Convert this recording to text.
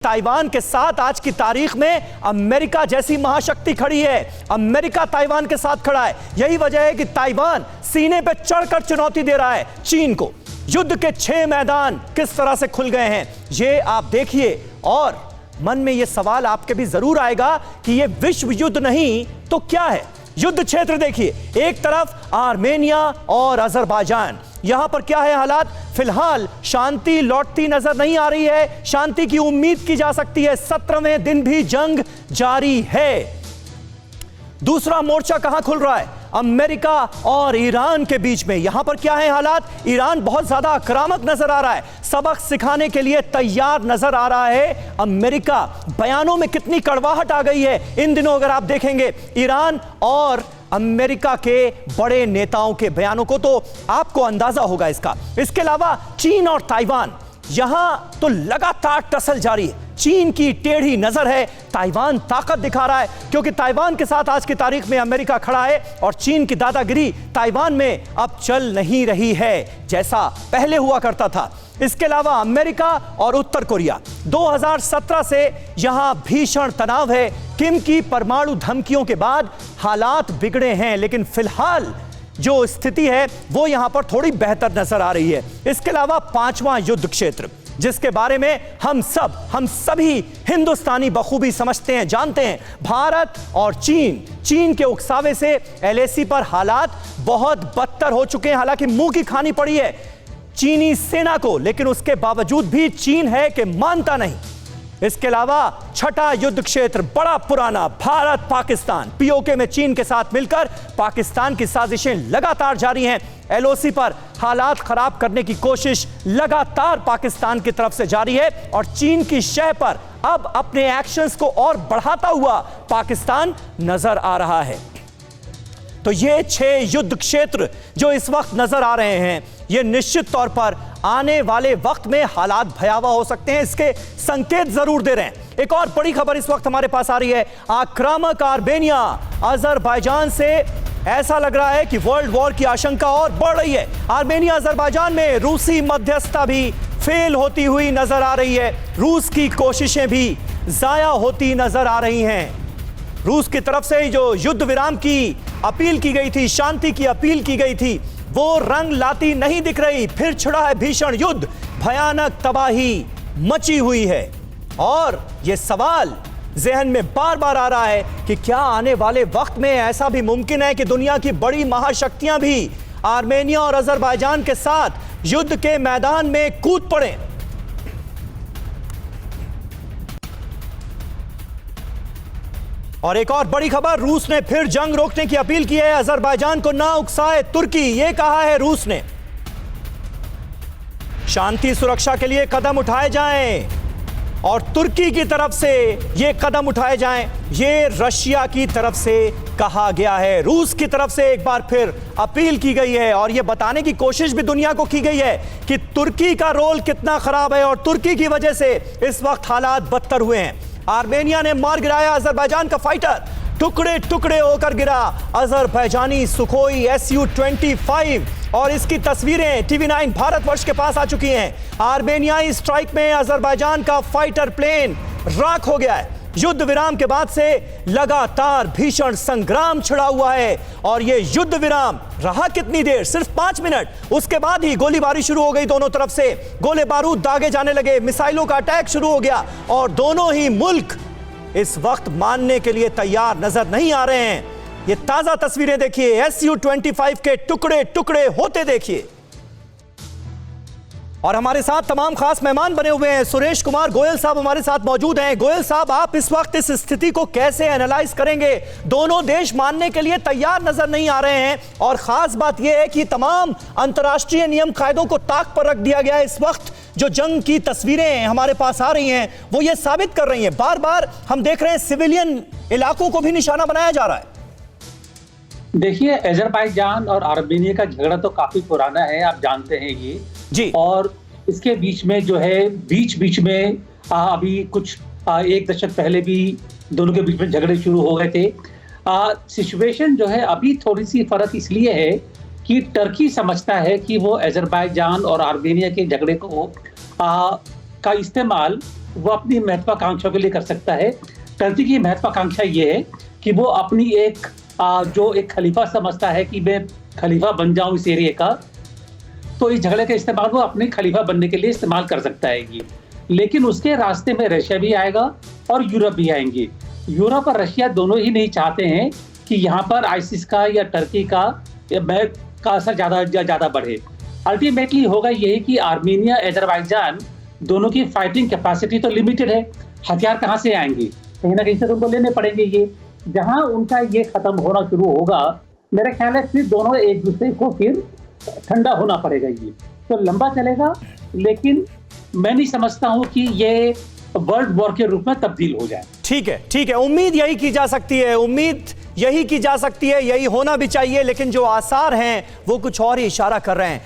Taiwan के साथ आज की तारीख में अमेरिका जैसी महाशक्ति खड़ी है। अमेरिका ताइवान के साथ खड़ा है। यही वजह है कि ताइवान सीने पे चढ़कर चुनौती दे रहा है चीन को। युद्ध के 6 मैदान किस तरह से खुल गए हैं ये आप देखिए, और मन में यह सवाल आपके भी जरूर आएगा कि यह विश्व युद्ध नहीं तो क्या है। युद्ध क्षेत्र देखिए, एक तरफ आर्मेनिया और अजरबैजान। यहां पर क्या है हालात? फिलहाल शांति लौटती नजर नहीं आ रही है। शांति की उम्मीद की जा सकती है। 17वें दिन भी जंग जारी है। दूसरा मोर्चा कहां खुल रहा है? अमेरिका और ईरान के बीच में। यहां पर क्या है हालात? ईरान बहुत ज्यादा आक्रामक नजर आ रहा है, सबक सिखाने के लिए तैयार नजर आ रहा है। अमेरिका बयानों में कितनी कड़वाहट आ गई है इन दिनों, अगर आप देखेंगे ईरान और अमेरिका के बड़े नेताओं के बयानों को तो आपको अंदाजा होगा इसका। इसके अलावा चीन और ताइवान, यहां तो लगातार टसल जारी है। चीन की टेढ़ी नजर है, ताइवान ताकत दिखा रहा है, क्योंकि ताइवान के साथ आज की तारीख में अमेरिका खड़ा है और चीन की दादागिरी ताइवान में अब चल नहीं रही है जैसा पहले हुआ करता था। इसके अलावा अमेरिका और उत्तर कोरिया, 2017 से यहां भीषण तनाव है। किम की परमाणु धमकियों के बाद हालात बिगड़े हैं, लेकिन फिलहाल जो स्थिति है वो यहां पर थोड़ी बेहतर नजर आ रही है। इसके अलावा 5वां युद्ध क्षेत्र, जिसके बारे में हम सभी हिंदुस्तानी बखूबी समझते हैं, जानते हैं। भारत और चीन के उकसावे से एलएसी पर हालात बहुत बदतर हो चुके हैं। हालांकि मुंह की खानी पड़ी है चीनी सेना को, लेकिन उसके बावजूद भी चीन है कि मानता नहीं। इसके अलावा 6ठा युद्ध क्षेत्र, बड़ा पुराना, भारत पाकिस्तान। पीओके में चीन के साथ मिलकर पाकिस्तान की साजिशें लगातार जारी हैं। एलओसी पर हालात खराब करने की कोशिश लगातार पाकिस्तान की तरफ से जारी है और चीन की शह पर अब अपने एक्शंस को और बढ़ाता हुआ पाकिस्तान नजर आ रहा है। तो ये 6 युद्ध क्षेत्र जो इस वक्त नजर आ रहे हैं, ये निश्चित तौर पर आने वाले वक्त में हालात भयावह हो सकते हैं, इसके संकेत जरूर दे रहे हैं। एक और बड़ी खबर इस वक्त हमारे पास आ रही है। आक्रामक आर्मेनिया अजरबैजान से ऐसा लग रहा है कि वर्ल्ड वॉर की आशंका और बढ़ रही है। आर्मेनिया अजरबैजान में रूसी मध्यस्थता भी फेल होती हुई नजर आ रही है। रूस की कोशिशें भी जाया होती नजर आ रही हैं। रूस की तरफ से जो युद्ध विराम की अपील की गई थी, शांति की अपील की गई थी, वो रंग लाती नहीं दिख रही। फिर छिड़ा है भीषण युद्ध, भयानक तबाही मची हुई है। और यह सवाल जहन में बार बार आ रहा है कि क्या आने वाले वक्त में ऐसा भी मुमकिन है कि दुनिया की बड़ी महाशक्तियां भी आर्मेनिया और अजरबैजान के साथ युद्ध के मैदान में कूद पड़े। और एक और बड़ी खबर, रूस ने फिर जंग रोकने की अपील की है। अजरबैजान को ना उकसाए तुर्की, यह कहा है रूस ने। शांति सुरक्षा के लिए कदम उठाए जाएं और तुर्की की तरफ से ये कदम उठाए जाएं, ये रशिया की तरफ से कहा गया है। रूस की तरफ से एक बार फिर अपील की गई है और ये बताने की कोशिश भी दुनिया को की गई है कि तुर्की का रोल कितना खराब है और तुर्की की वजह से इस वक्त हालात बदतर हुए हैं। आर्मेनिया ने मार गिराया अजरबैजान का फाइटर, टुकड़े टुकड़े होकर गिरा अजरबैजानी सुखोई Su-25 और इसकी तस्वीरें TV9 भारतवर्ष के पास आ चुकी हैं। आर्मेनियाई स्ट्राइक में अजरबैजान का फाइटर प्लेन राख हो गया है। युद्ध विराम के बाद से लगातार भीषण संग्राम छिड़ा हुआ है और यह युद्ध विराम रहा कितनी देर? सिर्फ 5 मिनट। उसके बाद ही गोलीबारी शुरू हो गई, दोनों तरफ से गोले बारूद दागे जाने लगे, मिसाइलों का अटैक शुरू हो गया और दोनों ही मुल्क इस वक्त मानने के लिए तैयार नजर नहीं आ रहे हैं। ये ताजा तस्वीरें देखिए, Su-25 के टुकड़े टुकड़े होते देखिए। और हमारे साथ तमाम खास मेहमान बने हुए हैं। सुरेश कुमार गोयल साहब हमारे साथ मौजूद हैं। गोयल साहब, आप इस वक्त इस स्थिति को कैसे एनालाइज करेंगे? दोनों देश मानने के लिए तैयार नजर नहीं आ रहे हैं और खास बात यह है कि तमाम अंतर्राष्ट्रीय नियम कायदों को ताक पर रख दिया गया है। इस वक्त जो जंग की तस्वीरें हमारे पास आ रही हैं वो ये साबित कर रही हैं, बार बार हम देख रहे हैं सिविलियन इलाकों को भी निशाना बनाया जा रहा है। देखिए, अजरबैजान और आर्मेनिया का झगड़ा तो काफी पुराना है, आप जानते हैं ये जी। और इसके बीच में जो है बीच में अभी कुछ 1 दशक पहले भी दोनों के बीच में झगड़े शुरू हो गए थे। सिचुएशन जो है अभी थोड़ी सी फर्क इसलिए है कि टर्की समझता है कि वो अजरबैजान और आर्मेनिया के झगड़े को का इस्तेमाल वो अपनी महत्वाकांक्षा के लिए कर सकता है। टर्की की महत्वाकांक्षा ये है कि वो अपनी जो एक खलीफा समझता है कि मैं खलीफा बन जाऊं इस एरिया का, तो इस झगड़े का इस्तेमाल वो अपने खलीफा बनने के लिए इस्तेमाल कर सकता है ये। लेकिन उसके रास्ते में रशिया भी आएगा और यूरोप भी आएंगे। यूरोप और रशिया दोनों ही नहीं चाहते हैं कि यहाँ पर आईसिस का या टर्की का असर ज्यादा बढ़े। अल्टीमेटली होगा यही कि आर्मीनिया, अजरबैजान दोनों की फाइटिंग कैपेसिटी तो लिमिटेड है, हथियार कहाँ से आएंगे, कहीं ना कहीं से उनको लेने पड़ेंगे। ये जहां उनका ये खत्म होना शुरू होगा, मेरा ख्याल है फिर दोनों एक दूसरे को फिर ठंडा होना पड़ेगा। ये तो लंबा चलेगा, लेकिन मैं नहीं समझता हूं कि ये वर्ल्ड वॉर के रूप में तब्दील हो जाए। ठीक है, उम्मीद यही की जा सकती है, उम्मीद यही की जा सकती है, यही होना भी चाहिए, लेकिन जो आसार हैं वो कुछ और ही इशारा कर रहे हैं।